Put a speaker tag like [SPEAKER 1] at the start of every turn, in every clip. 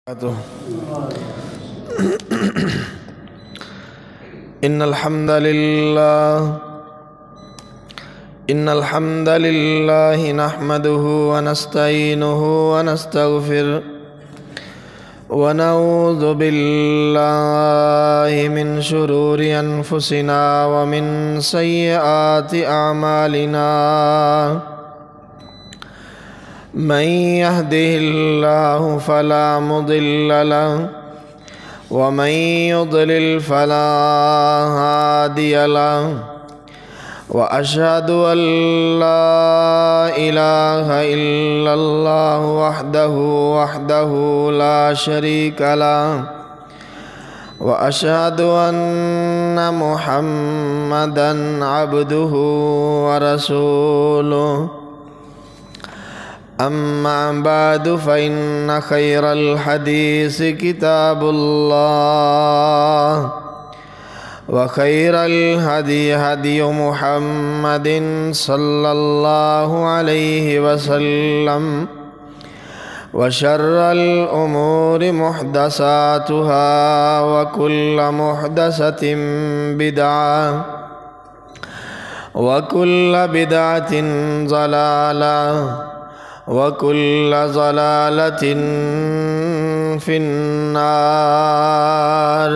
[SPEAKER 1] إن الحمد لله نحمده ونستعينه ونستغفره ونعوذ بالله من شرور أنفسنا ومن سيئات أعمالنا من يهده الله فلا مضل له ومن يضلل فلا هادي له وأشهد أن لا إله إلا الله وحده لا شريك له وأشهد أن محمدًا عبده ورسوله أما بعد فإن خير الحديث كتاب الله وخير الهدي هدي محمد صلى الله عليه وسلم وشر الأمور محدثاتها وكل محدثة بدعة وكل بدعة ضلالة وكل ضلالة في النار.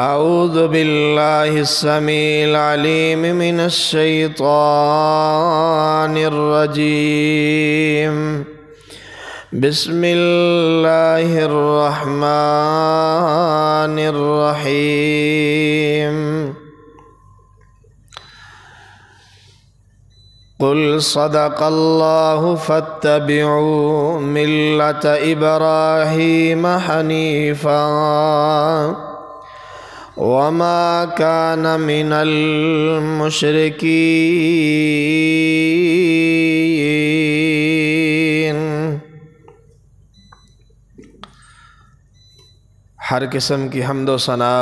[SPEAKER 1] أعوذ بالله السميع العليم من الشيطان الرجيم. بسم الله الرحمن الرحيم. قل صدق الله فاتبعوا ملة إبراهيم حنيفا وما كان من المشركين. ہر قسم کی حمد و ثنا،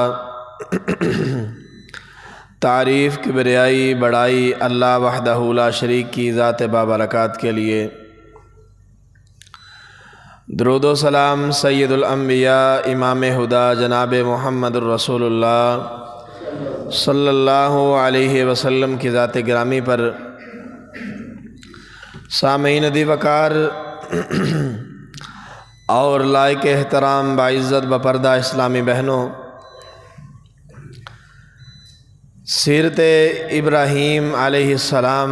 [SPEAKER 1] تعریف، کبریائی، بڑائی اللہ وحدہ لا شریک کی ذات بابرکات کے لیے. درود و سلام سید الانبیاء امام ہدا جناب محمد الرسول اللہ صلی اللہ علیہ وسلم کی ذات گرامی پر. سامعین دی وقار اور لائق احترام باعزت بپردہ اسلامی بہنوں، سیرت ابراہیم علیہ السلام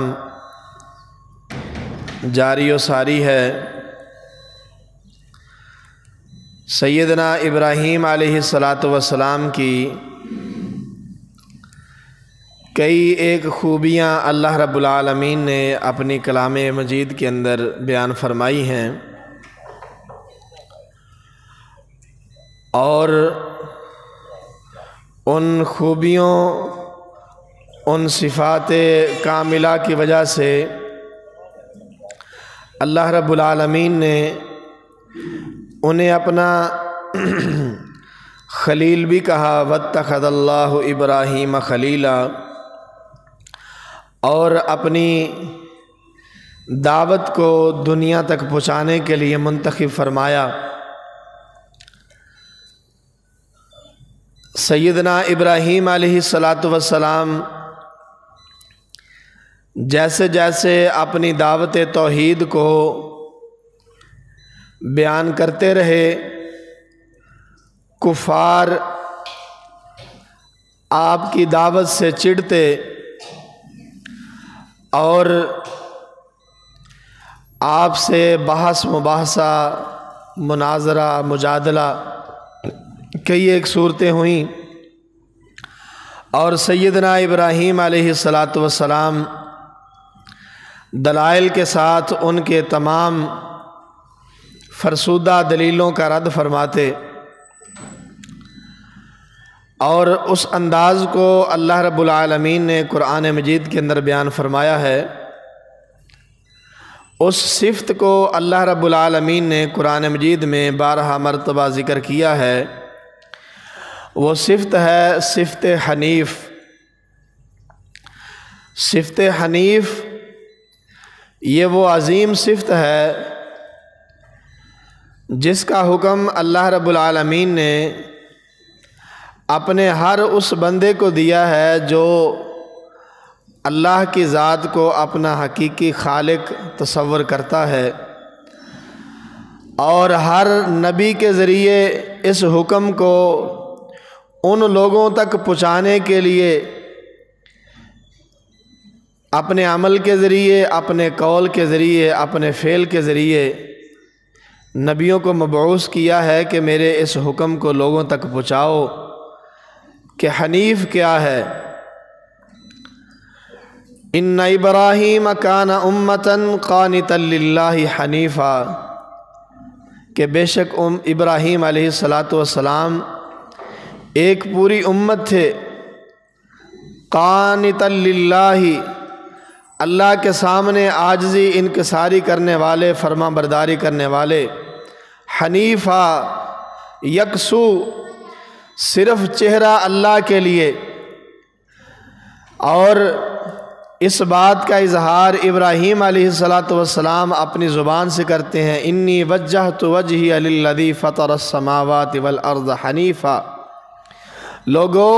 [SPEAKER 1] جاری و ساری ہے. سیدنا ابراہیم علیہ السلام کی کئی ایک خوبیاں اللہ رب العالمین نے اپنی کلام مجید کے اندر بیان فرمائی ہیں، اور ان خوبیوں، ان صفات کاملہ کی وجہ سے اللہ رب العالمین نے انہیں اپنا خلیل بھی کہا. واتخذ اللہ ابراہیم خلیلا، اور اپنی دعوت کو دنیا تک پہنچانے کے لیے منتخب فرمایا. سیدنا ابراہیم علیہ السلام جیسے جیسے اپنی دعوت توحید کو بیان کرتے رہے، کفار آپ کی دعوت سے چڑھتے اور آپ سے بحث مباحثہ، مناظرہ، مجادلہ کئی ایک صورتیں ہوئیں، اور سیدنا ابراہیم علیہ السلام دلائل کے ساتھ ان کے تمام فرسودہ دلیلوں کا رد فرماتے. اور اس انداز کو اللہ رب العالمین نے قرآن مجید کے اندر بیان فرمایا ہے. اس صفت کو اللہ رب العالمین نے قرآن مجید میں 12 مرتبہ ذکر کیا ہے. وہ صفت ہے صفت حنیف. صفت حنیف یہ وہ عظیم صفت ہے جس کا حکم اللہ رب العالمین نے اپنے ہر اس بندے کو دیا ہے جو اللہ کی ذات کو اپنا حقیقی خالق تصور کرتا ہے، اور ہر نبی کے ذریعے اس حکم کو ان لوگوں تک پہنچانے کے لیے اپنے عمل کے ذریعے، اپنے قول کے ذریعے، اپنے فعل کے ذریعے نبیوں کو مبعوث کیا ہے کہ میرے اس حکم کو لوگوں تک پہنچاؤ کہ حنیف کیا ہے۔ ان ابراہیم کان امۃ قانتا للہ حنیفا، کہ بے شک ابراہیم علیہ السلام ایک پوری امت تھے، قانتا للہ، اللہ کے سامنے عاجزی انکساری کرنے والے، فرما برداری کرنے والے، حنیفا، یکسو، صرف چہرہ اللہ کے لیے۔ اور اس بات کا اظہار ابراہیم علیہ السلام اپنی زبان سے کرتے ہیں، انی وجہت وجہی للذی فطر السماوات والارض حنیفا، لوگو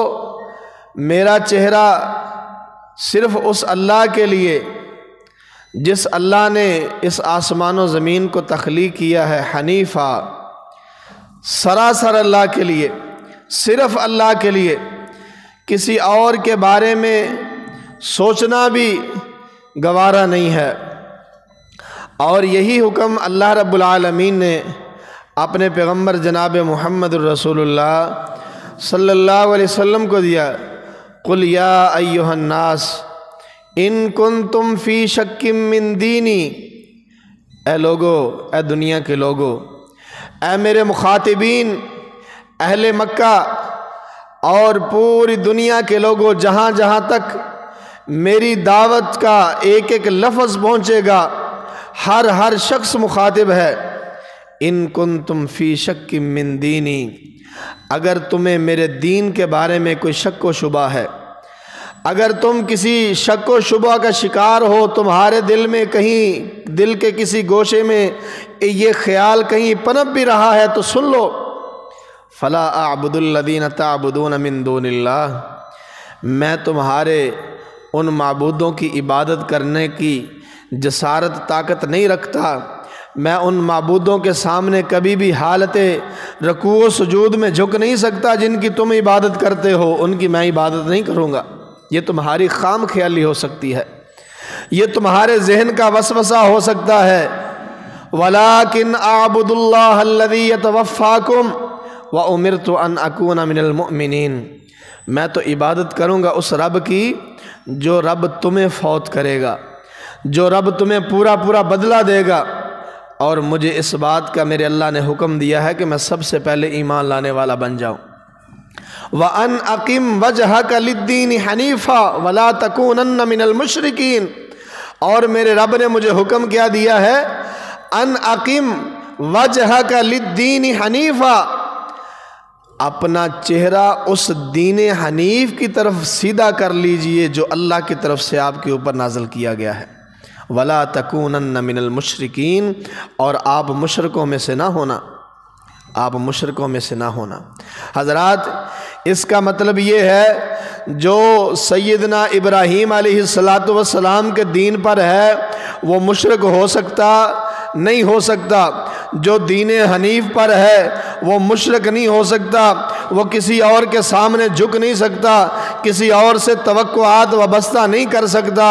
[SPEAKER 1] میرا چہرہ صرف اس اللہ کے لیے جس اللہ نے اس آسمان و زمین کو تخلیق کیا ہے، حنیفا، سراسر اللہ کے لیے، صرف اللہ کے لیے، کسی اور کے بارے میں سوچنا بھی گوارا نہیں ہے۔ اور یہی حکم اللہ رب العالمین نے اپنے پیغمبر جناب محمد الرسول اللہ صلی اللہ علیہ وسلم کو دیا، قل یا ایہا الناس ان کنتم فی شک من دینی، اے لوگو، اے دنیا کے لوگو، اے میرے مخاطبین، اہل مکہ اور پوری دنیا کے لوگوں، جہاں جہاں تک میری دعوت کا ایک ایک لفظ پہنچے گا، ہر شخص مخاطب ہے۔ ان کنتم فی شک من دینی، اگر تمہیں میرے دین کے بارے میں کوئی شک و شبہ ہے، اگر تم کسی شک و شبہ کا شکار ہو، تمہارے دل میں کہیں، دل کے کسی گوشے میں یہ خیال کہیں پنپ بھی رہا ہے تو سن لو، فلا اعبد الذین تعبدون من دون اللہ، میں تمہارے ان معبودوں کی عبادت کرنے کی جسارت طاقت نہیں رکھتا، میں ان معبودوں کے سامنے کبھی بھی حالت رکوع و سجود میں جھک نہیں سکتا جن کی تم عبادت کرتے ہو، ان کی میں عبادت نہیں کروں گا۔ یہ تمہاری خام خیالی ہو سکتی ہے، یہ تمہارے ذہن کا وسوسہ ہو سکتا ہے، وَلَٰكِنْ أَعْبُدُ اللَّهَ الَّذِي يَتَوَفَّاكُمْ وَأُمِرْتُ أَنْ أَكُونَ مِنَ الْمُؤْمِنِينَ، میں تو عبادت کروں گا اس رب کی جو رب تمہیں فوت کرے گا، جو رب تمہیں پورا بدلہ دے گا، اور مجھے اس بات کا میرے اللہ نے حکم دیا ہے کہ میں سب سے پہلے ایمان لانے والا بن جاؤں۔ وَأَنْ أَقِمْ وَجْهَكَ لِلدِّينِ حَنِيفًا وَلَا تَكُونَنَّ مِنَ الْمُشْرِكِينَ، اور میرے رب نے مجھے حکم کیا دیا ہے، ان اقم وجہک للدین حنیفا، اپنا چہرہ اس دین حنیف کی طرف سیدھا کر لیجئے جو اللہ کی طرف سے آپ کے اوپر نازل کیا گیا ہے، وَلَا تَكُونَنَّ مِنَ الْمُشْرِكِينَ، اور آپ مشرکوں میں سے نہ ہونا، آپ مشرکوں میں سے نہ ہونا۔ حضرات، اس کا مطلب یہ ہے جو سیدنا ابراہیم علیہ السلام کے دین پر ہے وہ مشرک ہو سکتا نہیں ہو سکتا، جو دین حنیف پر ہے وہ مشرک نہیں ہو سکتا، وہ کسی اور کے سامنے جھک نہیں سکتا، کسی اور سے توقعات وابستہ نہیں کر سکتا۔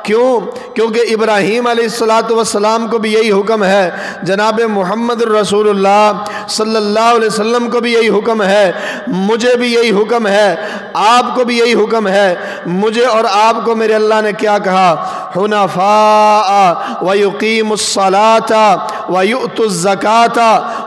[SPEAKER 1] کیوں؟ کیونکہ ابراہیم علیہ السلام کو بھی یہی حکم ہے، جناب محمد الرسول اللہ صلی اللہ علیہ وسلم کو بھی یہی حکم ہے، مجھے بھی یہی حکم ہے، آپ کو بھی یہی حکم ہے۔ مجھے اور آپ کو میرے اللہ نے کیا کہا؟ حنفاء ویقیموا الصلاۃ ویؤتوا الزکاۃ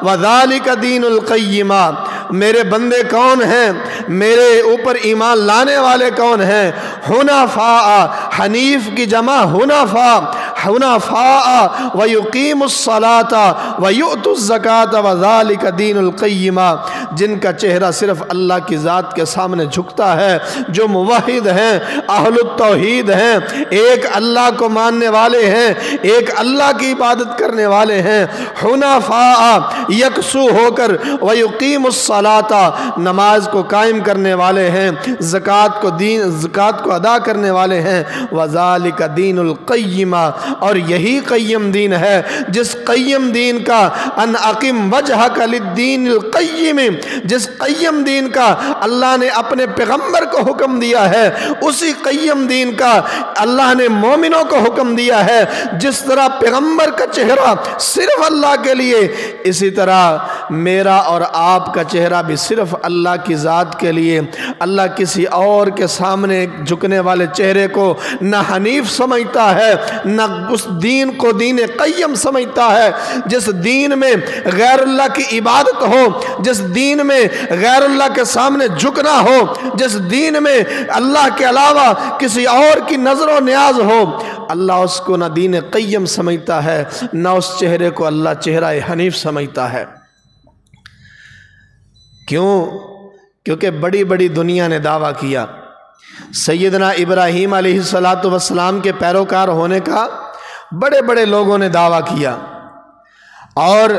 [SPEAKER 1] وذالک دین القیمہ۔ میرے بندے کون ہیں؟ میرے اوپر ایمان لانے والے کون ہیں؟ حنفاء، حنیف کی جمع حنفاء، حنفاء ویقیموا الصلاۃ ویؤتوا الزکاۃ وذالک دین القیمہ، جن کا چہرہ صرف اللہ کی ذات کے سامنے جھکتا ہے، جو موحد ہیں، اہل التوحید ہیں، ایک اللہ اللہ کو ماننے والے ہیں، ایک اللہ کی عبادت کرنے والے ہیں، حنفاء یکسو ہو کر ویقیم الصلاۃ نماز کو قائم کرنے والے ہیں، زکوٰۃ کو ادا کرنے والے ہیں، وذالک دین القیمہ اور یہی قیم دین ہے، جس قیم دین کا ان اقم وجہک للدین القیم، جس قیم دین کا اللہ نے اپنے پیغمبر کو حکم دیا ہے، اسی قیم دین کا اللہ نے مومنوں کو حکم دیا ہے۔ جس طرح پیغمبر کا چہرہ صرف اللہ کے لیے، اسی طرح میرا اور آپ کا چہرہ بھی صرف اللہ کی ذات کے لیے۔ اللہ کسی اور کے سامنے جھکنے والے چہرے کو نہ حنیف سمجھتا ہے، نہ اس دین کو دین قیم سمجھتا ہے۔ جس دین میں غیر اللہ کی عبادت ہو، جس دین میں غیر اللہ کے سامنے جھکنا ہو، جس دین میں اللہ کے علاوہ کسی اور کی نظر و نیاز ہو، اللہ اس کو نہ دین قیم سمجھتا ہے، نہ اس چہرے کو اللہ چہرہ حنیف سمجھتا ہے۔ کیوں؟ کیونکہ بڑی بڑی دنیا نے دعویٰ کیا، سیدنا ابراہیم علیہ السلام کے پیروکار ہونے کا بڑے بڑے لوگوں نے دعویٰ کیا، اور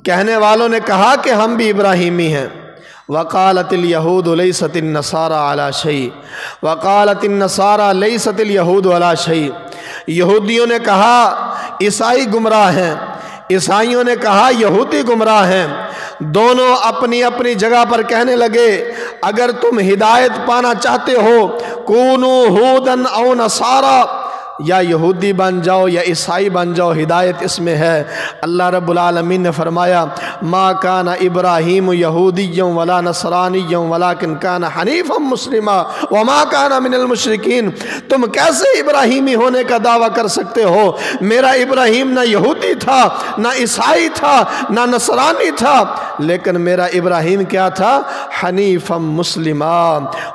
[SPEAKER 1] کہنے والوں نے کہا کہ ہم بھی ابراہیمی ہیں۔ وقالت اليہود لیست النصارى علی شیء، وقالت النصارى لیست اليہود علی شیء۔ یہودیوں نے کہا عیسائی گمراہ ہیں، عیسائیوں نے کہا یہودی گمراہ ہیں۔ دونوں اپنی اپنی جگہ پر کہنے لگے اگر تم ہدایت پانا چاہتے ہو کونوا ہودن او نصارا، یا یہودی بن جاؤ یا عیسائی بن جاؤ، ہدایت اس میں ہے۔ اللہ رب العالمین نے فرمایا ما کان ابراہیم یہودی ولا نصرانی ولکن کان حنیفا مسلما وما کان من المشرکین۔ تم کیسے ابراہیمی ہونے کا دعویٰ کر سکتے ہو؟ میرا ابراہیم نہ یہودی تھا، نہ عیسائی تھا، نہ نصرانی تھا، لیکن میرا ابراہیم کیا تھا؟ حنیفا مسلما۔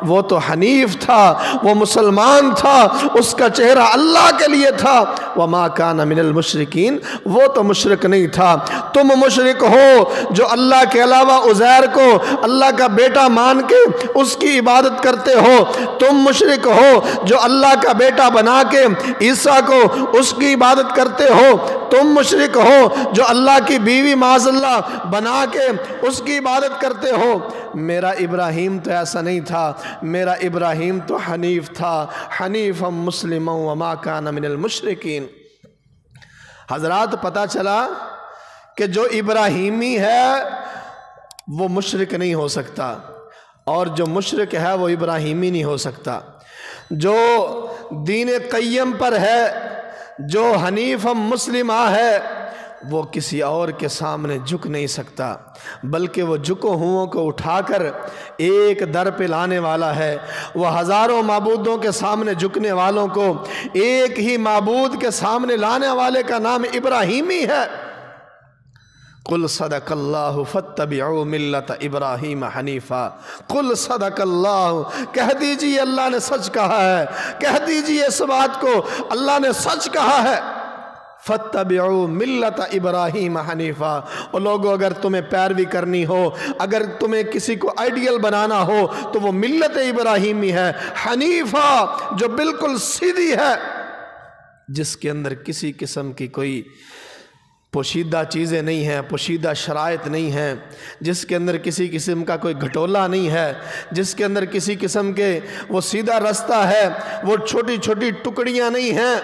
[SPEAKER 1] وہ تو حنیف تھا، وہ مسلمان تھا، اس کا چہرہ اللہ کے لیے تھا۔ وما کان من المشرکین، وہ تو مشرک نہیں تھا۔ تم مشرک ہو جو اللہ کے علاوہ عزیر کو اللہ کا بیٹا مان کے اس کی عبادت کرتے ہو، تم مشرک ہو جو اللہ کا بیٹا بنا کے عیسیٰ کو اس کی عبادت کرتے ہو، تم مشرک ہو جو اللہ کی بیوی معاذ اللہ بنا کے اس کی عبادت کرتے ہو۔ میرا ابراہیم تو ایسا نہیں تھا، میرا ابراہیم تو حنیف تھا، حنیفا مسلما وما کان من المشرکین۔ حضرات پتہ چلا کہ جو ابراہیمی ہے وہ مشرک نہیں ہو سکتا، اور جو مشرک ہے وہ ابراہیمی نہیں ہو سکتا۔ جو دین قیم پر ہے، جو حنیفا مسلمہ ہے، وہ کسی اور کے سامنے جھک نہیں سکتا، بلکہ وہ جھکو ہوں کو اٹھا کر ایک در پہ لانے والا ہے۔ وہ ہزاروں معبودوں کے سامنے جھکنے والوں کو ایک ہی معبود کے سامنے لانے والے کا نام ابراہیمی ہے۔ قل صدق اللہ فاتبعوا ملت ابراہیم حنیفا، قل صدق اللہ، کہہ دیجئے اللہ نے سچ کہا ہے، کہہ دیجئے اس بات کو اللہ نے سچ کہا ہے۔ فاتبعوا ملت ابراہیم حنیفا۔ اور لوگوں اگر تمہیں پیروی کرنی ہو، اگر تمہیں کسی کو آئیڈیل بنانا ہو تو وہ ملت ابراہیمی ہے، حنیفا، جو بالکل سیدھی ہے، جس کے اندر کسی قسم کی کوئی پوشیدہ چیزیں نہیں ہیں، پوشیدہ شرائط نہیں ہیں، جس کے اندر کسی قسم کا کوئی گھٹولا نہیں ہے، جس کے اندر کسی قسم کے وہ سیدھا رستہ ہے، وہ چھوٹی چھوٹی ٹکڑیاں نہیں ہیں،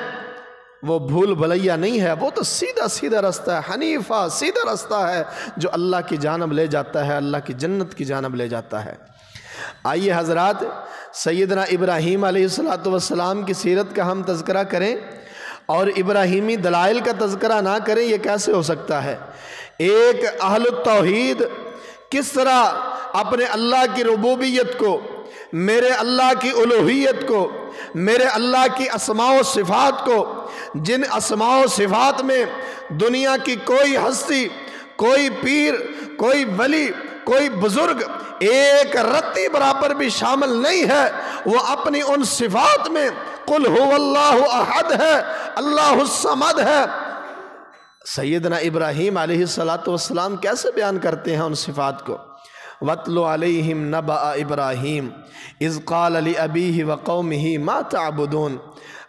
[SPEAKER 1] وہ بھول بھلیا نہیں ہے، وہ تو سیدھا سیدھا رستہ ہے، حنیفہ، سیدھا رستہ ہے جو اللہ کی جانب لے جاتا ہے، اللہ کی جنت کی جانب لے جاتا ہے۔ آئیے حضرات سیدنا ابراہیم علیہ السلام کی سیرت کا ہم تذکرہ کریں اور ابراہیمی دلائل کا تذکرہ نہ کریں، یہ کیسے ہو سکتا ہے؟ ایک اہل التوحید کس طرح اپنے اللہ کی ربوبیت کو، میرے اللہ کی الوہیت کو، میرے اللہ کی اسماء و صفات کو، جن اسماء و صفات میں دنیا کی کوئی ہستی، کوئی پیر، کوئی ولی، کوئی بزرگ ایک رتی برابر بھی شامل نہیں ہے، وہ اپنی ان صفات میں قل هو اللہ احد ہے، اللہ الصمد ہے۔ سیدنا ابراہیم علیہ السلام کیسے بیان کرتے ہیں ان صفات کو؟ وَاتْلُ عَلَيْهِمْ نَبَأَ إِبْرَاهِيمَ إِذْ قَالَ لِأَبِيهِ وَقَوْمِهِ مَا تَعْبُدُونَ۔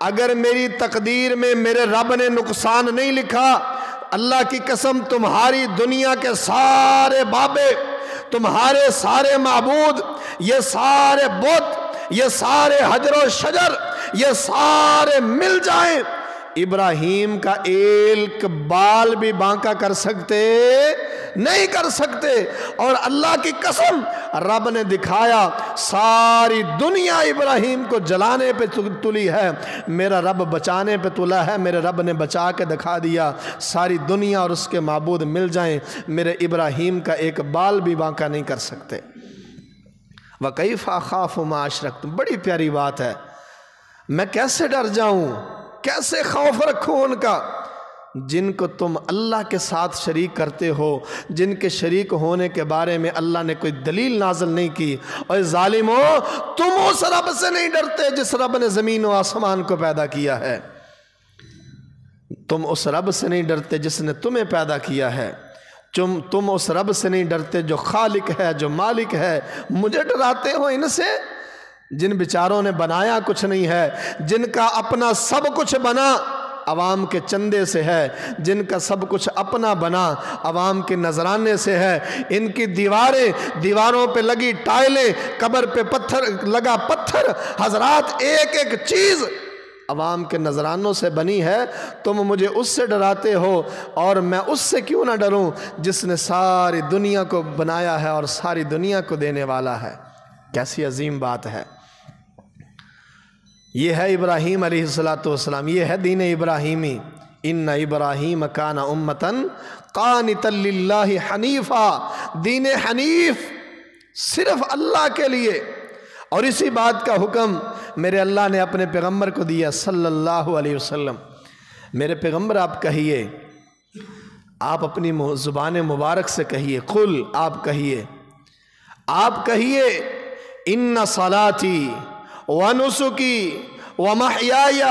[SPEAKER 1] اگر میری تقدیر میں میرے رب نے نقصان نہیں لکھا، اللہ کی قسم تمہاری دنیا کے سارے بابے، تمہارے سارے معبود، یہ سارے بت، یہ سارے حجر و شجر، یہ سارے مل جائیں، ابراہیم کا ایک بال بھی بانکا کر سکتے نہیں کر سکتے۔ اور اللہ کی قسم رب نے دکھایا ساری دنیا ابراہیم کو جلانے پہ تلی ہے، میرا رب بچانے پہ تلا ہے، میرے رب نے بچا کے دکھا دیا۔ ساری دنیا اور اس کے معبود مل جائیں، میرے ابراہیم کا ایک بال بھی بانکا نہیں کر سکتے۔ وَكَيْفَ أَخَافُ مَا أَشْرَكْتُمْ، بڑی پیاری بات ہے، میں کیسے ڈر جاؤں، کیسے خوف رکھوں ان کا جن کو تم اللہ کے ساتھ شریک کرتے ہو، جن کے شریک ہونے کے بارے میں اللہ نے کوئی دلیل نازل نہیں کی۔ اور ظالمو، تم اس رب سے نہیں ڈرتے جس رب نے زمین و آسمان کو پیدا کیا ہے، تم اس رب سے نہیں ڈرتے جس نے تمہیں پیدا کیا ہے، تم اس رب سے نہیں ڈرتے جو خالق ہے، جو مالک ہے۔ مجھے ڈراتے ہو ان سے جن بیچاروں نے بنایا کچھ نہیں ہے، جن کا اپنا سب کچھ بنا عوام کے چندے سے ہے، جن کا سب کچھ اپنا بنا عوام کے نذرانے سے ہے۔ ان کی دیواروں پہ لگی ٹائلیں، قبر پہ لگا پتھر، حضرات ایک ایک چیز عوام کے نذرانوں سے بنی ہے۔ تم مجھے اس سے ڈراتے ہو، اور میں اس سے کیوں نہ ڈروں جس نے ساری دنیا کو بنایا ہے اور ساری دنیا کو دینے والا ہے۔ کیسی عظیم بات ہے۔ یہ ہے ابراہیم علیہ السلام، یہ ہے دین ابراہیمی۔ ان ابراہیم کان امتاً قانتا للہ حنیفا، دین حنیف صرف اللہ کے لیے۔ اور اسی بات کا حکم میرے اللہ نے اپنے پیغمبر کو دیا صلی اللہ علیہ وسلم۔ میرے پیغمبر آپ کہیے، آپ اپنی زبان مبارک سے کہیے، قل، آپ کہیے ان صلاتی ونسکی ومحیای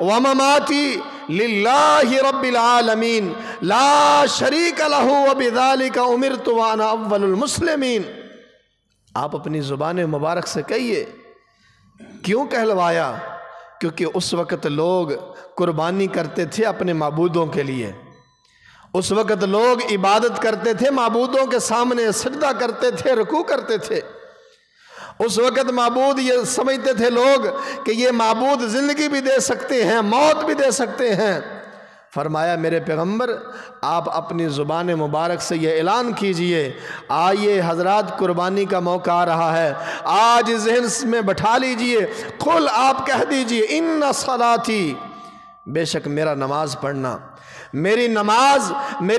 [SPEAKER 1] ومماتی للہ رب العالمین لا شریک لہ وبذالک امرت وانا اول المسلمین۔ آپ اپنی زبان مبارک سے کہیے۔ کیوں کہلوایا؟ کیونکہ اس وقت لوگ قربانی کرتے تھے اپنے معبودوں کے لیے، اس وقت لوگ عبادت کرتے تھے معبودوں کے سامنے، سجدہ کرتے تھے، رکوع کرتے تھے۔ اس وقت معبود یہ سمجھتے تھے لوگ کہ یہ معبود زندگی بھی دے سکتے ہیں، موت بھی دے سکتے ہیں۔ فرمایا میرے پیغمبر آپ اپنی زبان مبارک سے یہ اعلان کیجئے، آئیے حضرات قربانی کا موقع آ رہا ہے، آج ذہن میں بٹھا لیجئے، قل، آپ کہہ دیجئے ان صلاتی، بے شک میرا نماز پڑھنا، میری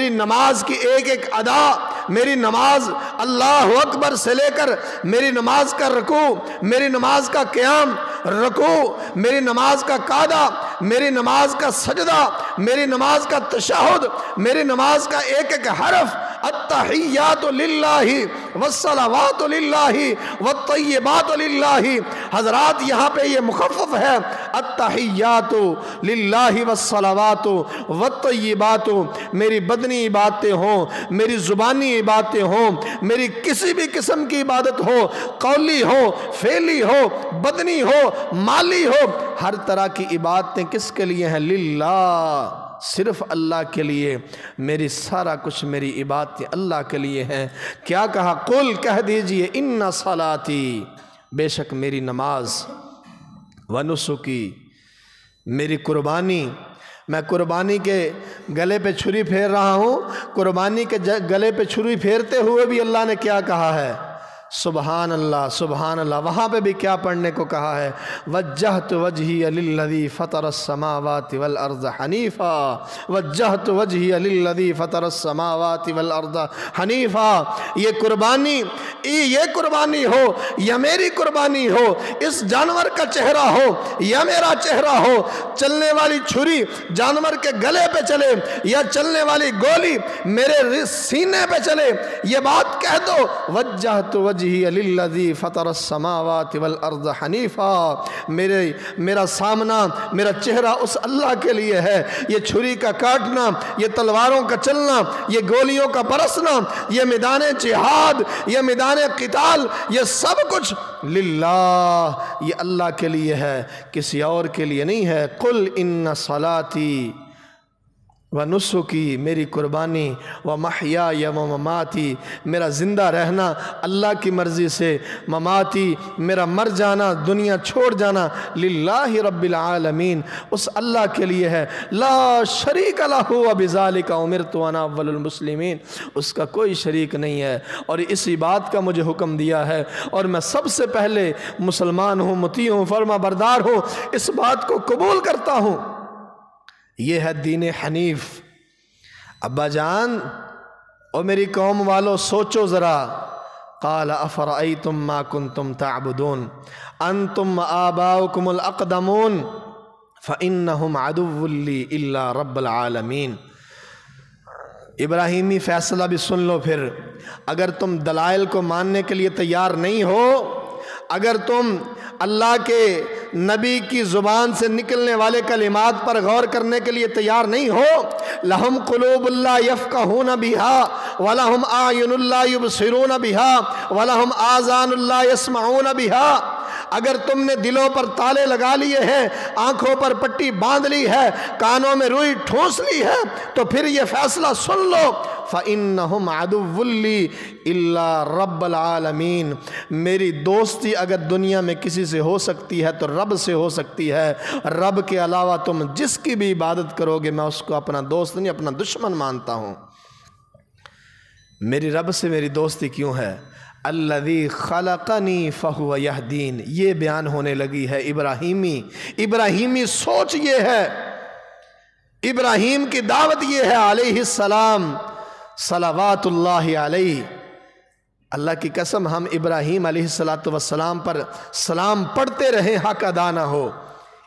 [SPEAKER 1] نماز کی ایک ایک ادا، میری نماز اللہ اکبر سے لے کر میری نماز کا رکوع، میری نماز کا قیام، رکوع، میری نماز کا قعدہ، میری نماز کا سجدہ، میری نماز کا تشہد، میری نماز کا ایک ایک حرف، التحیات للہ والصلوات للہ والطیبات للہ۔ حضرات یہاں پہ یہ مخفف ہے، التحیات للہ والصلوات والطیبات، میری بدنی عبادتیں ہوں، میری زبانی عبادتیں ہوں، میری کسی بھی قسم کی عبادت ہو، قولی ہو، فعلی ہو، بدنی ہو، مالی ہو، ہر طرح کی عبادتیں کس کے لیے ہیں؟ للہ، صرف اللہ کے لیے۔ میری سارا کچھ، میری عبادتیں اللہ کے لیے ہیں۔ کیا کہا؟ قل، کہہ دیجئے ان صلاتی، بے شک میری نماز، ونسکی، میری قربانی، میں قربانی کے گلے پہ چھری پھیر رہا ہوں، قربانی کے گلے پہ چھری پھیرتے ہوئے بھی اللہ نے کیا کہا ہے؟ سبحان اللہ، سبحان اللہ۔ وہاں پہ بھی کیا پڑھنے کو کہا ہے؟ وجہت وجہی للذی فطر السماوات والارض حنیفا، وجہت وجہی للذی فطر السماوات والارض حنیفا۔ یہ قربانی ہو یا میری قربانی ہو، اس جانور کا چہرہ ہو یا میرا چہرہ ہو، چلنے والی چھری جانور کے گلے پہ چلے یا چلنے والی گولی میرے سینے پہ چلے، یہ بات کہہ دو، وجہت وجہی وجہی للذی فطر السماوات والارض حنیفا، میرا سامنا، میرا چہرہ اس اللہ کے لیے ہے۔ یہ چھری کا کاٹنا، یہ تلواروں کا چلنا، یہ گولیوں کا برسنا، یہ میدان جہاد، یہ میدان قتال، یہ سب کچھ للہ، یہ اللہ کے لیے ہے، کسی اور کے لیے نہیں ہے۔ قل ان صلاتی و نسکی، میری قربانی، و محیای و مماتی، میرا زندہ رہنا اللہ کی مرضی سے، مماتی، میرا مر جانا، دنیا چھوڑ جانا، للہ رب العالمین، اس اللہ کے لیے ہے۔ لا شریک لہ وبذالک امرت وانا اول المسلمین، اس کا کوئی شریک نہیں ہے، اور اسی بات کا مجھے حکم دیا ہے، اور میں سب سے پہلے مسلمان ہوں، مطیع ہوں، فرما بردار ہوں، اس بات کو قبول کرتا ہوں۔ یہ ہے دین حنیف۔ ابا جان اور میری قوم والو سوچو ذرا، قال افرأیتم ما کنتم تعبدون انتم آباؤکم الاقدمون فإنہم عدو لی الا رب العالمین۔ ابراہیمی فیصلہ بھی سن لو پھر، اگر تم دلائل کو ماننے کے لیے تیار نہیں ہو، اگر تم اللہ کے نبی کی زبان سے نکلنے والے کلمات پر غور کرنے کے لیے تیار نہیں ہو، لہم قلوب لا یفقہون بہا ولہم اعین لا یبصرون بہا ولہم آذان لا یسمعون بہا، اگر تم نے دلوں پر تالے لگا لیے ہیں، آنکھوں پر پٹی باندھ لی ہے، کانوں میں روئی ٹھونس لی ہے، تو پھر یہ فیصلہ سن لو، فَإِنَّهُمْ عَدُوٌّ لِّي إِلَّا رَبَّ الْعَالَمِينَ، میری دوستی اگر دنیا میں کسی سے ہو سکتی ہے تو رب سے ہو سکتی ہے، رب کے علاوہ تم جس کی بھی عبادت کرو گے میں اس کو اپنا دوست نہیں، اپنا دشمن مانتا ہوں۔ میری رب سے میری دوستی کیوں ہے؟ الذی خلقنی فہو یہدین، یہ بیان ہونے لگی ہے ابراہیمی سوچ یہ ہے، ابراہیم کی دعوت یہ ہے علیہ السلام صلوات اللہ علیہ۔ اللہ کی قسم ہم ابراہیم علیہ السلام پر سلام پڑھتے رہیں حق ادا نہ ہو،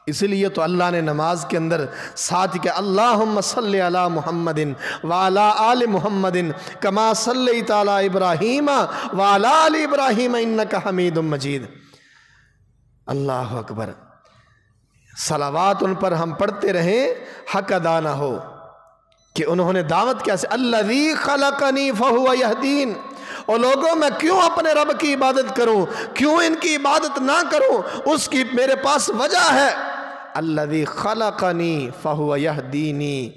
[SPEAKER 1] اس لیے تو اللہ نے نماز کے اندر ساتھ کہ اللہم صلی علی محمد وعلی آل محمد کما صلیت علی ابراہیم وعلی آل ابراہیم انکا حمید مجید۔ اللہ اکبر، صلوات ان پر ہم پڑھتے رہیں حق ادا نہ ہو، کہ انہوں نے دعوت کیسے، الذی خلقنی فہو یہدین، اور لوگوں میں کیوں اپنے رب کی عبادت کروں، کیوں ان کی عبادت نہ کروں، اس کی میرے پاس وجہ ہے۔ الذی خلقنی فہو یہدینی،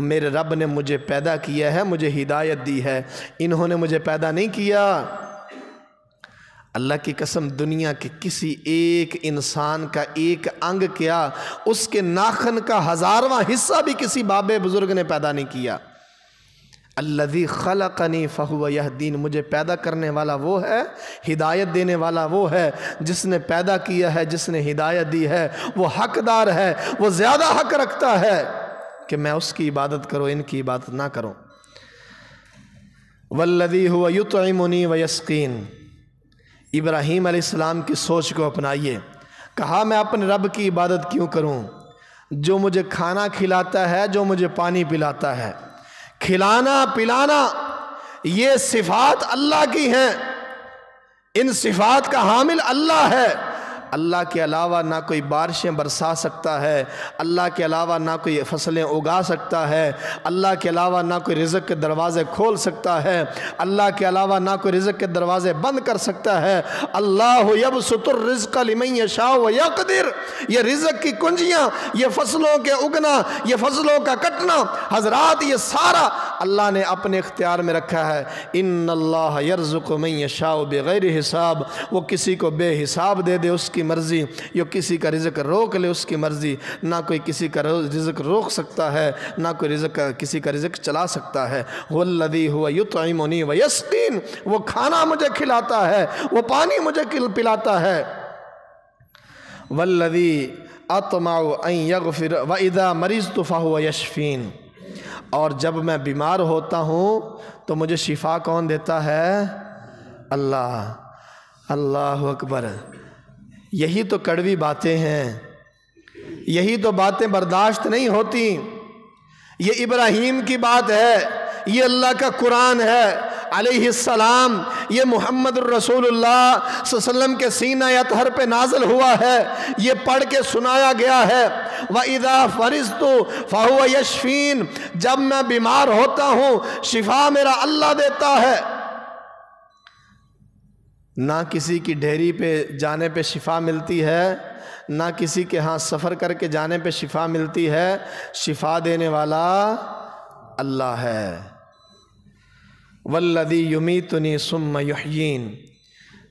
[SPEAKER 1] میرے رب نے مجھے پیدا کیا ہے، مجھے ہدایت دی ہے، انہوں نے مجھے پیدا نہیں کیا۔ اللہ کی قسم دنیا کے کسی ایک انسان کا ایک انگ کیا، اس کے ناخن کا 1000واں حصہ بھی کسی باب بزرگ نے پیدا نہیں کیا۔ الذی خلقنی فہو یہدین، مجھے پیدا کرنے والا وہ ہے، ہدایت دینے والا وہ ہے، جس نے پیدا کیا ہے، جس نے ہدایت دی ہے، وہ حقدار ہے، وہ زیادہ حق رکھتا ہے کہ میں اس کی عبادت کروں، ان کی عبادت نہ کروں۔ والذی هو یطعمنی ویسقین، ابراہیم علیہ السلام کی سوچ کو اپنائیے، کہا میں اپنے رب کی عبادت کیوں کروں جو مجھے کھانا کھلاتا ہے، جو مجھے پانی پلاتا ہے۔ کھلانا پلانا یہ صفات اللہ کی ہیں، ان صفات کا حامل اللہ ہے۔ اللہ کے علاوہ نہ کوئی بارشیں برسا سکتا ہے، اللہ کے علاوہ نہ کوئی فصلیں اگا سکتا ہے، اللہ کے علاوہ نہ کوئی رزق کے دروازے کھول سکتا ہے، اللہ کے علاوہ نہ کوئی رزق کے دروازے بند کر سکتا ہے۔ اللہ یبسط الرزق لمن یشاء ویقدر، یہ رزق کی کنجیاں، یہ فصلوں کے اگنا، یہ فصلوں کا کٹنا، حضرات یہ سارا اللہ نے اپنے اختیار میں رکھا ہے۔ ان اللہ یرزق من یشاء بغیر حساب، وہ کسی کو بے حساب دے دے اس کی مرضی، یا کسی کا رزق روک لے اس کی مرضی، نہ کوئی کسی کا رزق روک سکتا ہے، نہ کوئی کسی کا رزق چلا سکتا ہے۔ والذی هو یطعمنی ویسقین، وہ کھانا مجھے کھلاتا ہے، وہ پانی مجھے پلاتا ہے۔ والذی اطمع ان یغفر واذا مرضت فهو یشفین، اور جب میں بیمار ہوتا ہوں تو مجھے شفا کون دیتا ہے؟ اللہ۔ اللہ اکبر، یہی تو کڑوی باتیں ہیں، یہی تو باتیں برداشت نہیں ہوتی۔ یہ ابراہیم کی بات ہے، یہ اللہ کا قرآن ہے۔ علیہ السلام، یہ محمد الرسول اللہ صلی اللہ علیہ وسلم کے سینہ اطہر پہ نازل ہوا ہے، یہ پڑھ کے سنایا گیا ہے۔ وَإِذَا فَرِضْتُ فَهُوَ يَشْفِينِ، جب میں بیمار ہوتا ہوں شفا میرا اللہ دیتا ہے۔ نہ کسی کی ڈھیری پہ جانے پہ شفا ملتی ہے، نہ کسی کے ہاں سفر کر کے جانے پہ شفا ملتی ہے، شفا دینے والا اللہ ہے۔ وَالَّذِي يُمِيتُنِي ثُمَّ يُحْيِينِ،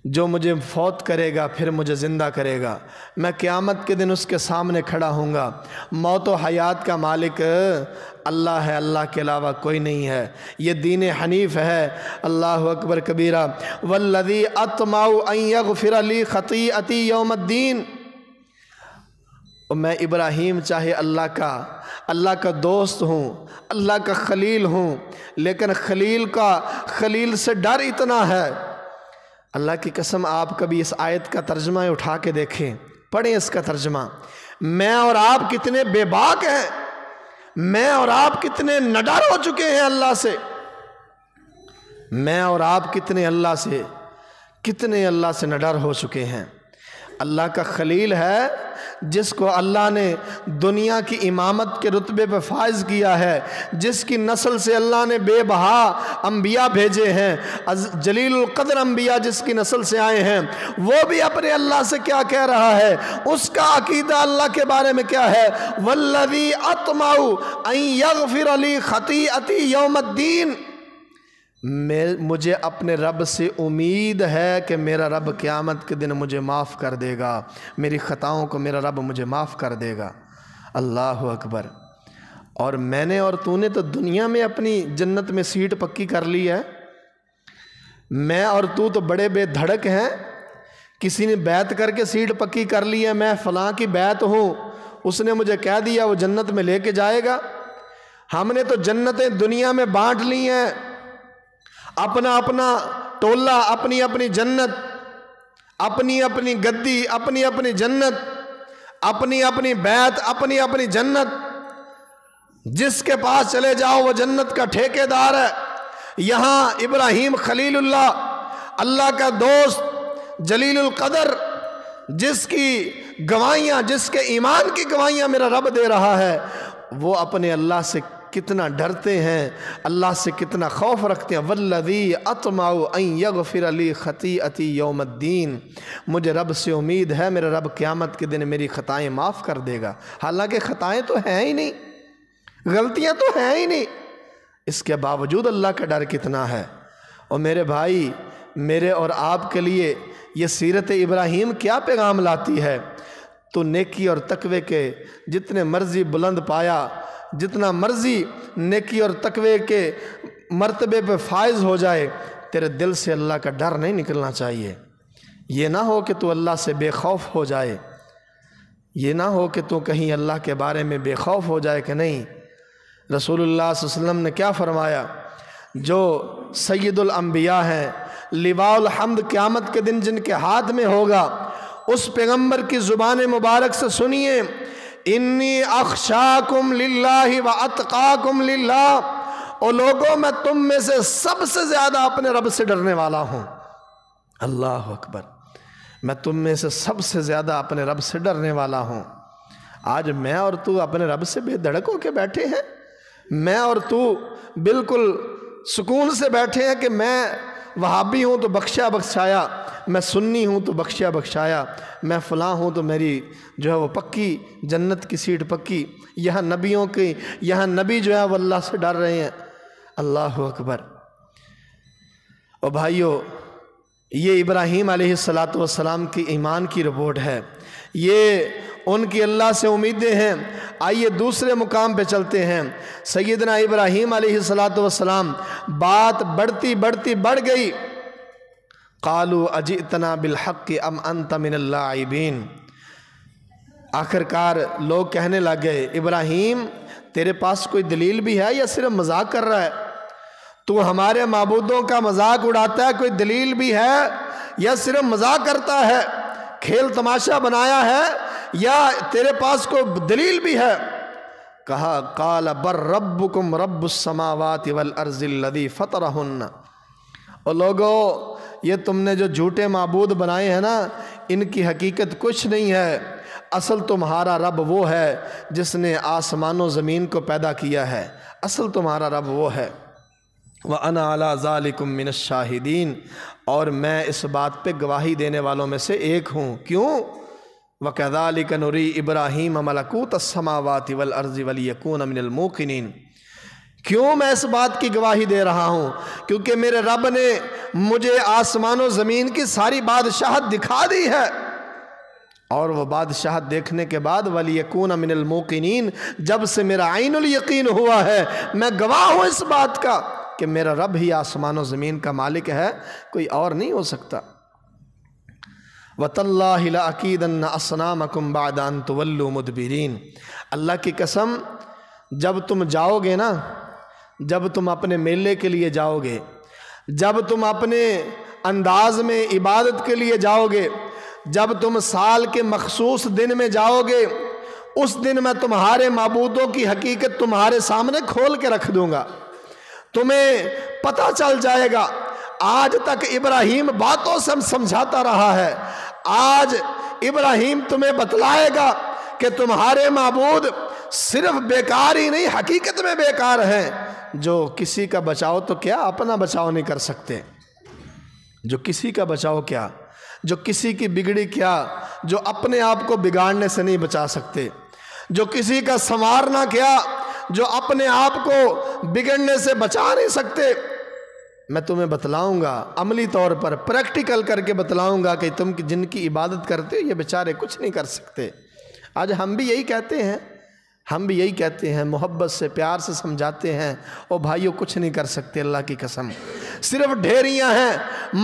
[SPEAKER 1] جو مجھے فوت کرے گا پھر مجھے زندہ کرے گا، میں قیامت کے دن اس کے سامنے کھڑا ہوں گا۔ موت و حیات کا مالک اللہ ہے، اللہ کے علاوہ کوئی نہیں ہے، یہ دین حنیف ہے۔ اللہ اکبر کبیرہ۔ وَالَّذِي أَطْمَعُ أَن يَغْفِرَ لِي خَطِيئَتِي يَوْمَ الدِّينِ، اور میں ابراہیم چاہے اللہ کا دوست ہوں، اللہ کا خلیل ہوں، لیکن خلیل سے ڈر اتنا ہے۔ اللہ کی قسم آپ کبھی اس آیت کا ترجمہ اٹھا کے دیکھیں، پڑھیں اس کا ترجمہ۔ میں اور آپ کتنے بے باک ہیں، میں اور آپ کتنے نڈر ہو چکے ہیں اللہ سے، میں اور آپ کتنے اللہ سے نڈر ہو چکے ہیں۔ اللہ کا خلیل ہے جس کو اللہ نے دنیا کی امامت کے رتبے پہ فائز کیا ہے، جس کی نسل سے اللہ نے بے بہا انبیاء بھیجے ہیں، جلیل القدر انبیاء جس کی نسل سے آئے ہیں، وہ بھی اپنے اللہ سے کیا کہہ رہا ہے، اس کا عقیدہ اللہ کے بارے میں کیا ہے؟ وَالَّذِي أَطْمَعُ أَن يَغْفِرَ لِي خَطِيئَتِي يَوْمَ الدِّينِ، مجھے اپنے رب سے امید ہے کہ میرا رب قیامت کے دن مجھے معاف کر دے گا، میری خطاؤں کو میرا رب مجھے معاف کر دے گا۔ اللہ اکبر۔ اور میں نے اور تو نے تو دنیا میں اپنی جنت میں سیٹ پکی کر لی ہے، میں اور تو بڑے بے دھڑک ہیں، کسی نے بیعت کر کے سیٹ پکی کر لی ہے، میں فلاں کی بیعت ہوں، اس نے مجھے کہہ دیا وہ جنت میں لے کے جائے گا۔ ہم نے تو جنتیں دنیا میں بانٹ لی ہیں، اپنا اپنا ٹولہ، اپنی اپنی جنت، اپنی اپنی گدی، اپنی اپنی جنت، اپنی اپنی بیعت، اپنی اپنی جنت، جس کے پاس چلے جاؤ وہ جنت کا ٹھیکیدار ہے۔ یہاں ابراہیم خلیل اللہ کا دوست جلیل القدر، جس کی گواہیاں، جس کے ایمان کی گواہیاں میرا رب دے رہا ہے، وہ اپنے اللہ سے کتنا ڈرتے ہیں، اللہ سے کتنا خوف رکھتے ہیں۔ وَالَّذِي أَطْمَعُ أَن يَغْفِرَ لِي خَطِيئَتِي يَوْمَ الدِّينِ، مجھے رب سے امید ہے میرا رب قیامت کے دن میری خطائیں معاف کر دے گا۔ حالانکہ خطائیں تو ہیں ہی نہیں، غلطیاں تو ہیں ہی نہیں، اس کے باوجود اللہ کا ڈر کتنا ہے۔ اور میرے بھائی، میرے اور آپ کے لیے یہ سیرت ابراہیم کیا پیغام لاتی ہے؟ تو نیکی اور تقوی کے جتنے مرضی بلند پایا، جتنا مرضی نیکی اور تقوی کے مرتبے پہ فائز ہو جائے، تیرے دل سے اللہ کا ڈر نہیں نکلنا چاہیے۔ یہ نہ ہو کہ تو اللہ سے بے خوف ہو جائے، یہ نہ ہو کہ تو کہیں اللہ کے بارے میں بے خوف ہو جائے کہ نہیں۔ رسول اللہ صلی اللہ علیہ وسلم نے کیا فرمایا؟ جو سید الانبیاء ہیں، لواء الحمد قیامت کے دن جن کے ہاتھ میں ہوگا، اس پیغمبر کی زبان مبارک سے سنیے، انی اخشاکم للہ و اتقاکم للہ، او لوگوں میں تم میں سے سب سے زیادہ اپنے رب سے ڈرنے والا ہوں۔ اللہ اکبر۔ میں تم میں سے سب سے زیادہ اپنے رب سے ڈرنے والا ہوں۔ آج میں اور تو اپنے رب سے بے دھڑک ہو کے بیٹھے ہیں، میں اور تو بالکل سکون سے بیٹھے ہیں کہ میں وہابی ہوں تو بخشا بخشایا، میں سنی ہوں تو بخشا بخشایا، میں فلاں ہوں تو میری جو ہے وہ پکی جنت کی سیٹ پکی۔ یہاں نبیوں کی، یہاں نبی جو ہے وہ اللہ سے ڈر رہے ہیں۔ اللہ اکبر۔ اور بھائیو، یہ ابراہیم علیہ السلام کی ایمان کی رپورٹ ہے، یہ ان کی اللہ سے امیدیں ہیں۔ آئیے دوسرے مقام پہ چلتے ہیں۔ سیدنا ابراہیم علیہ السلام، بات بڑھتی بڑھتی بڑھ گئی۔ قالوا اجئتنا بالحق ام انت من اللاعبین، آخر کار لوگ کہنے لگ گئے، ابراہیم تیرے پاس کوئی دلیل بھی ہے یا صرف مذاق کر رہا ہے؟ تو ہمارے معبودوں کا مذاق اڑاتا ہے، کوئی دلیل بھی ہے یا صرف مذاق کرتا ہے، کھیل تماشا بنایا ہے یا تیرے پاس کوئی دلیل بھی ہے؟ کہا قال بر ربکم رب السماوات والارض الذی فطرہن، اور لوگوں یہ تم نے جو جھوٹے معبود بنائے ہیں نا، ان کی حقیقت کچھ نہیں ہے، اصل تمہارا رب وہ ہے جس نے آسمان و زمین کو پیدا کیا ہے، اصل تمہارا رب وہ ہے۔ وَأَنَا عَلَىٰ ذَلِكُم مِّنَ الشَّاهِدِينَ، اور میں اس بات پہ گواہی دینے والوں میں سے ایک ہوں۔ کیوں؟ وَكَذَلِكَ نُرِي إِبْرَاهِيمَ مَلَكُوتَ السَّمَاوَاتِ وَالْأَرْضِ وَلِيَكُونَ مِنَ الْمُوقِنِينَ۔ کیوں میں اس بات کی گواہی دے رہا ہوں؟ کیونکہ میرے رب نے مجھے آسمان و زمین کی ساری بادشاہت دکھا دی ہے، اور وہ بادشاہت دیکھنے کے بعد وَلِيَكُونَ مِنَ الْمُوقِنِينَ، جب سے میرا عین الیقین ہوا ہے، میں گواہ ہوں اس بات کا کہ میرا رب ہی آسمان و زمین کا مالک ہے، کوئی اور نہیں ہو سکتا۔ وَتَاللَّهِ لَأَكِيدَنَّ أَصْنَامَكُمْ بَعْدَ أَن تُوَلُّوا مُدْبِرِينَ، اللہ کی قسم جب تم جاؤ گے نا، جب تم اپنے میلے کے لیے جاؤ گے، جب تم اپنے انداز میں عبادت کے لیے جاؤ گے، جب تم سال کے مخصوص دن میں جاؤ گے، اس دن میں تمہارے معبودوں کی حقیقت تمہارے سامنے کھول کے رکھ دوں گا، تمہیں پتہ چل جائے گا۔ آج تک ابراہیم باتوں سے سمجھاتا رہا ہے، آج ابراہیم تمہیں بتلائے گا کہ تمہارے معبود صرف بیکار ہی نہیں، حقیقت میں بیکار ہیں، جو کسی کا بچاؤ تو کیا اپنا بچاؤ نہیں کر سکتے، جو کسی کا بچاؤ کیا، جو کسی کی بگڑی کیا، جو اپنے آپ کو بگاڑنے سے نہیں بچا سکتے، جو کسی کا سنوارنا کیا، جو اپنے آپ کو بگڑنے سے بچا نہیں سکتے، میں تمہیں بتلاؤں گا عملی طور پر، پریکٹیکل کر کے بتلاؤں گا کہ تم جن کی عبادت کرتے ہو یہ بیچارے کچھ نہیں کر سکتے۔ آج ہم بھی یہی کہتے ہیں، ہم بھی یہی کہتے ہیں، محبت سے پیار سے سمجھاتے ہیں، او بھائیو کچھ نہیں کر سکتے، اللہ کی قسم، صرف ڈھیریاں ہیں،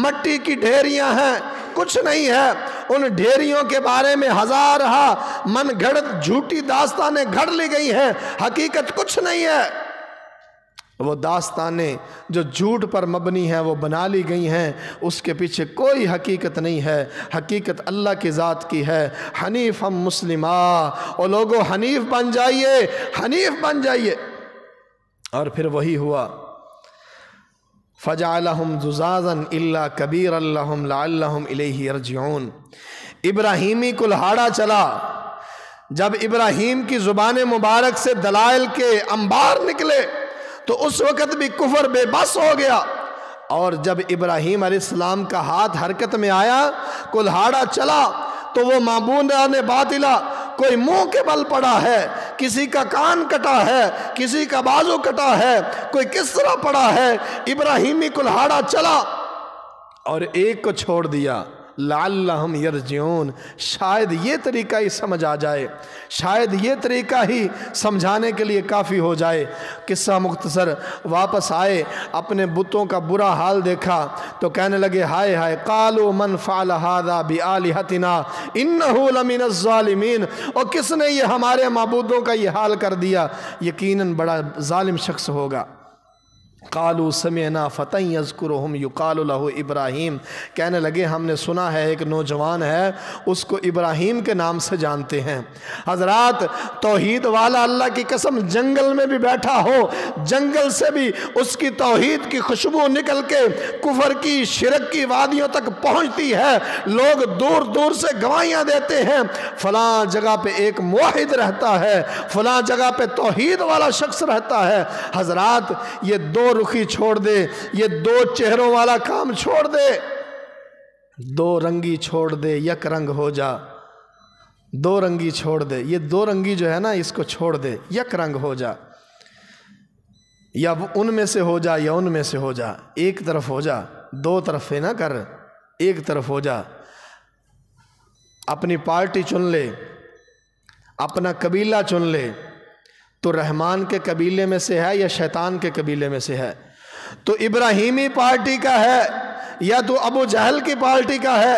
[SPEAKER 1] مٹی کی ڈھیریاں ہیں، کچھ نہیں ہے۔ ان ڈھیریوں کے بارے میں ہزارہا من گھڑت جھوٹی داستانیں گھڑ لی گئی ہیں، حقیقت کچھ نہیں ہے۔ وہ داستانیں جو جھوٹ پر مبنی ہیں وہ بنا لی گئی ہیں، اس کے پیچھے کوئی حقیقت نہیں ہے، حقیقت اللہ کی ذات کی ہے۔ حنیفا مسلما، اور لوگوں حنیف بن جائیے، حنیف بن جائیے۔ اور پھر وہی ہوا، فَجَعَلَهُمْ ذُذَاذًا إِلَّا كَبِيرًا لَهُمْ لَعَلَّهُمْ إِلَيْهِ يَرْجِعُونَ۔ ابراہیمی کلہاڑا چلا، جب ابراہیم کی زبان مبارک سے دلائل کے انبار نکلے تو اس وقت بھی کفر بے بس ہو گیا، اور جب ابراہیم علیہ السلام کا ہاتھ حرکت میں آیا، کلہاڑا چلا، تو وہ معبودان باطلہ کوئی منہ کے بل پڑا ہے، کسی کا کان کٹا ہے، کسی کا بازو کٹا ہے، کوئی کس طرح پڑا ہے، ابراہیمی کلہاڑا چلا اور ایک کو چھوڑ دیا، لعلہم یرجعون، شاید یہ طریقہ ہی سمجھ آ جائے، شاید یہ طریقہ ہی سمجھانے کے لیے کافی ہو جائے۔ قصہ مختصر، واپس آئے، اپنے بتوں کا برا حال دیکھا تو کہنے لگے ہائے ہائے، قالوا من فعل هذا بآلہتنا انہ لمن الظالمین، اور کس نے یہ ہمارے معبودوں کا یہ حال کر دیا، یقیناً بڑا ظالم شخص ہوگا۔ قالوا سمعنا فتى يذكرهم يقال له ابراہیم، کہنے لگے ہم نے سنا ہے ایک نوجوان ہے، اس کو ابراہیم کے نام سے جانتے ہیں۔ حضرات، توحید والا اللہ کی قسم جنگل میں بھی بیٹھا ہو، جنگل سے بھی اس کی توحید کی خوشبو نکل کے کفر کی، شرک کی وادیوں تک پہنچتی ہے، لوگ دور دور سے گواہیاں دیتے ہیں فلاں جگہ پہ ایک موحد رہتا ہے، فلاں جگہ پہ توحید والا شخص رہتا ہے۔ حضرات، یہ دو رخی چھوڑ دے، یہ دو چہروں والا کام چھوڑ دے، دو رنگی چھوڑ دے، یک رنگ ہو جا، دو رنگی چھوڑ دے، یہ دو رنگی جو ہے نا اس کو چھوڑ دے، یک رنگ ہو جا، یا ان میں سے ہو جا یا ان میں سے ہو جا، ایک طرف ہو جا، دو طرف نہ کر، ایک طرف ہو جا، اپنی پارٹی چن لے، اپنا قبیلہ چن لے، تو رحمان کے قبیلے میں سے ہے یا شیطان کے قبیلے میں سے ہے، تو ابراہیمی پارٹی کا ہے یا تو ابو جہل کی پارٹی کا ہے،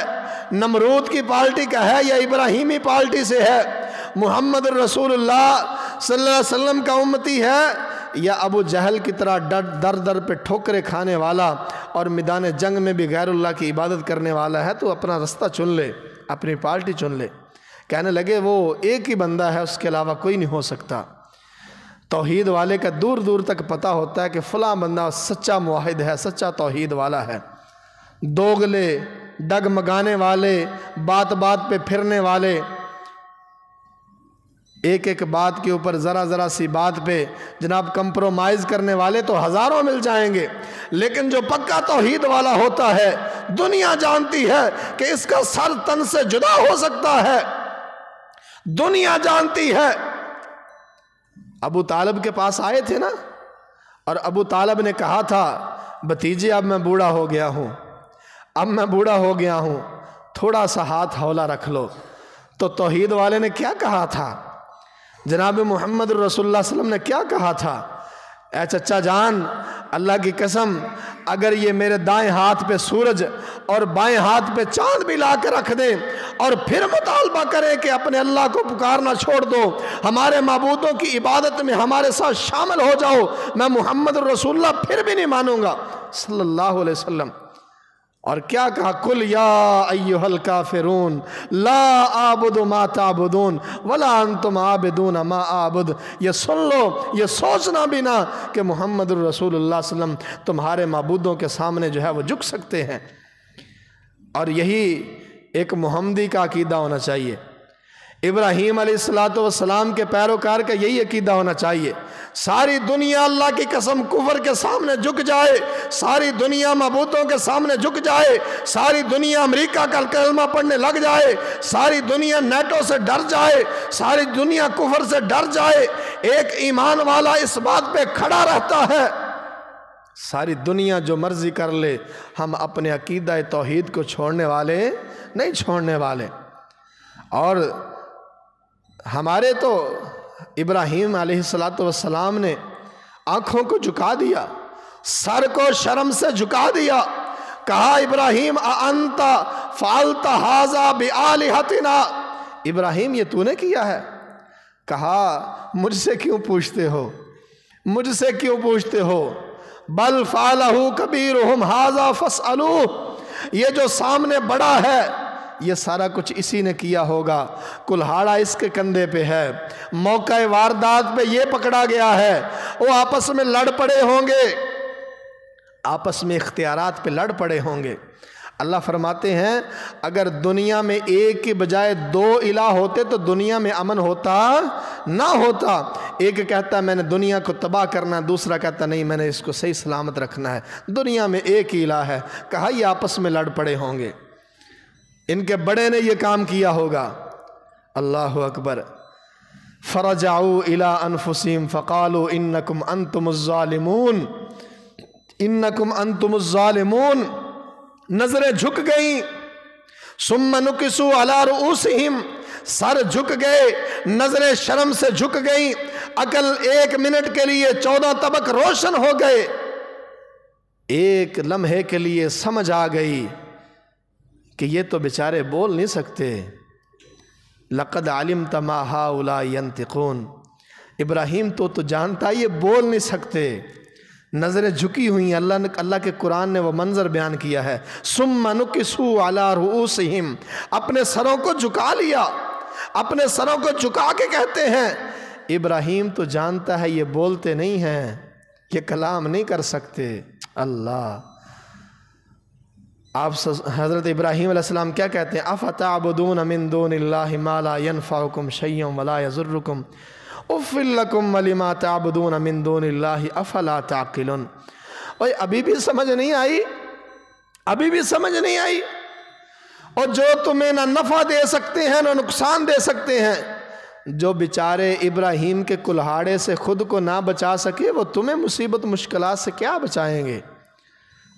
[SPEAKER 1] نمرود کی پارٹی کا ہے یا ابراہیمی پارٹی سے ہے، محمد رسول اللہ صلی اللہ علیہ وسلم کا امتی ہے یا ابو جہل کی طرح در در پہ ٹھوکرے کھانے والا اور میدان جنگ میں بھی غیر اللہ کی عبادت کرنے والا ہے، تو اپنا رستہ چن لے، اپنی پارٹی چن لے۔ کہنے لگے وہ ایک ہی بندہ ہے، اس کے علاوہ کوئی نہیں ہو سکتا۔ توحید والے کا دور دور تک پتہ ہوتا ہے کہ فلاں بندہ سچا موحد ہے، سچا توحید والا ہے۔ دوغلے، ڈگمگانے والے، بات بات پہ پھرنے والے، ایک ایک بات کے اوپر ذرا ذرا سی بات پہ جناب کمپرومائز کرنے والے تو ہزاروں مل جائیں گے، لیکن جو پکا توحید والا ہوتا ہے دنیا جانتی ہے کہ اس کا سر تن سے جدا ہو سکتا ہے، دنیا جانتی ہے۔ ابو طالب کے پاس آئے تھے نا، اور ابو طالب نے کہا تھا بھتیجے اب میں بوڑھا ہو گیا ہوں، اب میں بوڑھا ہو گیا ہوں، تھوڑا سا ہاتھ ہولا رکھ لو۔ تو توحید والے نے کیا کہا تھا؟ جناب محمد رسول اللہ صلی اللہ علیہ وسلم نے کیا کہا تھا؟ اے چچا جان، اللہ کی قسم اگر یہ میرے دائیں ہاتھ پہ سورج اور بائیں ہاتھ پہ چاند بھی لا کے رکھ دیں اور پھر مطالبہ کریں کہ اپنے اللہ کو پکارنا چھوڑ دو، ہمارے معبودوں کی عبادت میں ہمارے ساتھ شامل ہو جاؤ، میں محمد رسول اللہ پھر بھی نہیں مانوں گا صلی اللہ علیہ وسلم۔ اور کیا کہا؟ قل یا ایھا الکافرون لا اعبد ما تعبدون ولا انتم عابدون ما اعبد۔ یہ سن لو، یہ سوچنا بھی نہ کہ محمد رسول اللہ صلی اللہ علیہ وسلم تمہارے معبودوں کے سامنے جو ہے وہ جھک سکتے ہیں۔ اور یہی ایک محمدی کا عقیدہ ہونا چاہیے، ابراہیم علیہ السلام کے پیروکار کا یہی عقیدہ ہونا چاہیے۔ ساری دنیا اللہ کی قسم کفر کے سامنے جھک جائے، ساری دنیا معبودوں کے سامنے جھک جائے، ساری دنیا امریکہ کا کلمہ پڑھنے لگ جائے، ساری دنیا نیٹو سے ڈر جائے، ساری دنیا کفر سے ڈر جائے، ایک ایمان والا اس بات پہ کھڑا رہتا ہے ساری دنیا جو مرضی کر لے، ہم اپنے عقیدہ توحید کو چھوڑنے والے نہیں، چھوڑنے والے۔ اور ہمارے تو ابراہیم علیہ السلام نے آنکھوں کو جھکا دیا، سر کو شرم سے جھکا دیا، کہا ابراہیم اانت فعلت ھذا بآلہتنا، ابراہیم یہ تو نے کیا ہے؟ کہا مجھ سے کیوں پوچھتے ہو، مجھ سے کیوں پوچھتے ہو؟ بل فعلہ کبیرہم ھذا فاسألوہ، یہ جو سامنے بڑا ہے یہ سارا کچھ اسی نے کیا ہوگا، کلہاڑا اس کے کندھے پہ ہے، موقع واردات پہ یہ پکڑا گیا ہے، وہ آپس میں لڑ پڑے ہوں گے، آپس میں اختیارات پہ لڑ پڑے ہوں گے۔ اللہ فرماتے ہیں اگر دنیا میں ایک کی بجائے دو الہ ہوتے تو دنیا میں امن ہوتا نہ ہوتا۔ ایک کہتا ہے میں نے دنیا کو تباہ کرنا، دوسرا کہتا نہیں میں نے اس کو صحیح سلامت رکھنا ہے، دنیا میں ایک ہی الہ ہے۔ کہا یہ آپس میں لڑ پڑے ہوں گے، ان کے بڑے نے یہ کام کیا ہوگا۔ اللہ اکبر۔ فرجعوا الى انفسهم فقالوا انکم انتم الظالمون، انکم انتم الظالمون، نظریں جھک گئیں، ثم نکسوا علی رؤوسہم، سر جھک گئے، نظریں شرم سے جھک گئیں، عقل ایک منٹ کے لیے 14 طبق روشن ہو گئے، ایک لمحے کے لیے سمجھ آ گئی کہ یہ تو بیچارے بول نہیں سکتے۔ لقد علمت ما ہؤلاء ينطقون، ابراہیم تو جانتا یہ بول نہیں سکتے، نظریں جھکی ہوئی ہیں۔ اللہ کے قرآن نے وہ منظر بیان کیا ہے، ثم نکسوا علی رؤوسہم، اپنے سروں کو جھکا لیا، اپنے سروں کو جھکا کے کہتے ہیں ابراہیم تو جانتا ہے یہ بولتے نہیں ہیں، یہ کلام نہیں کر سکتے۔ اللہ، آپ حضرت ابراہیم علیہ السلام کیا کہتے ہیں؟ افتعبدون من دون اللہ ما لا ينفعکم شیئا ولا یضرکم اف لکم ولما تعبدون من دون اللہ افلا تعقلون۔ اوہ ابھی بھی سمجھ نہیں آئی، ابھی بھی سمجھ نہیں آئی؟ اور جو تمہیں نہ نفع دے سکتے ہیں نہ نقصان دے سکتے ہیں، جو بیچارے ابراہیم کے کلہاڑے سے خود کو نہ بچا سکے، وہ تمہیں مصیبت مشکلات سے کیا بچائیں گے؟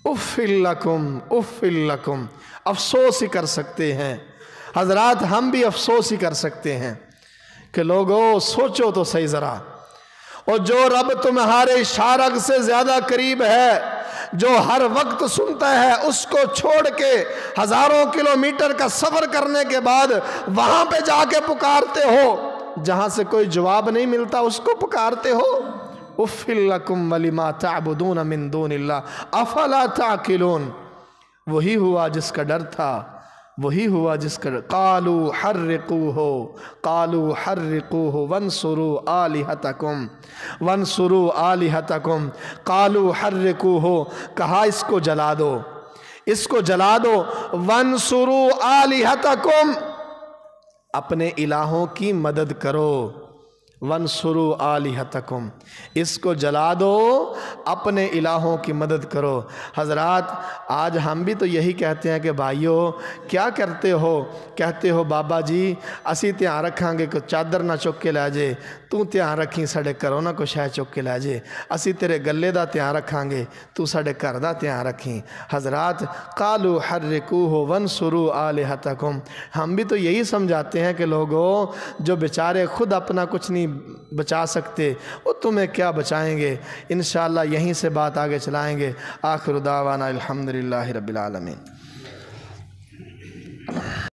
[SPEAKER 1] اف لکم، اف لکم، افسوس ہی کر سکتے ہیں حضرات، ہم بھی افسوس ہی کر سکتے ہیں کہ لوگوں سوچو تو صحیح ذرا، اور جو رب تمہارے شارگ سے زیادہ قریب ہے، جو ہر وقت سنتا ہے، اس کو چھوڑ کے ہزاروں کلومیٹر کا سفر کرنے کے بعد وہاں پہ جا کے پکارتے ہو جہاں سے کوئی جواب نہیں ملتا، اس کو پکارتے ہو۔ اف لکم ولما تعبدون من دون اللہ افلا تعقلون، وہی ہوا جس کا ڈر تھا، وہی ہوا جس کا قالو حرقوہ قالو حرقوہ وانصروا آلہتکم وانصروا آلہتکم قالو حرقوہ، کہا اس کو جلا دو، اس کو جلا دو، وانصروا آلہتکم، اپنے الہوں کی مدد کرو، وانصروا آلہتکم، اس کو جلا دو، اپنے الہوں کی مدد کرو۔ حضرات آج ہم بھی تو یہی کہتے ہیں کہ بھائیو کیا کرتے ہو؟ کہتے ہو بابا جی اسی تیان رکھاں گے کہ چادر نہ چک کے لے جے، تو تیان رکھیں ساڑے گھروں نہ کو شے چک کے لے جے، اسی تیرے گلے دا تیان رکھاں گے تو ساڑے گھر دا تیان رکھیں۔ حضرات قالوا حرقوہ وانصروا آلہتکم، ہم بھی تو یہی سمجھاتے ہیں کہ لوگوں جو بیچارے خود اپنا کچھ نہیں بچا سکتے وہ تمہیں کیا بچائیں گے۔ انشاءاللہ یہیں سے بات آگے چلائیں گے۔ آخر دعوانا الحمدللہ رب العالمین۔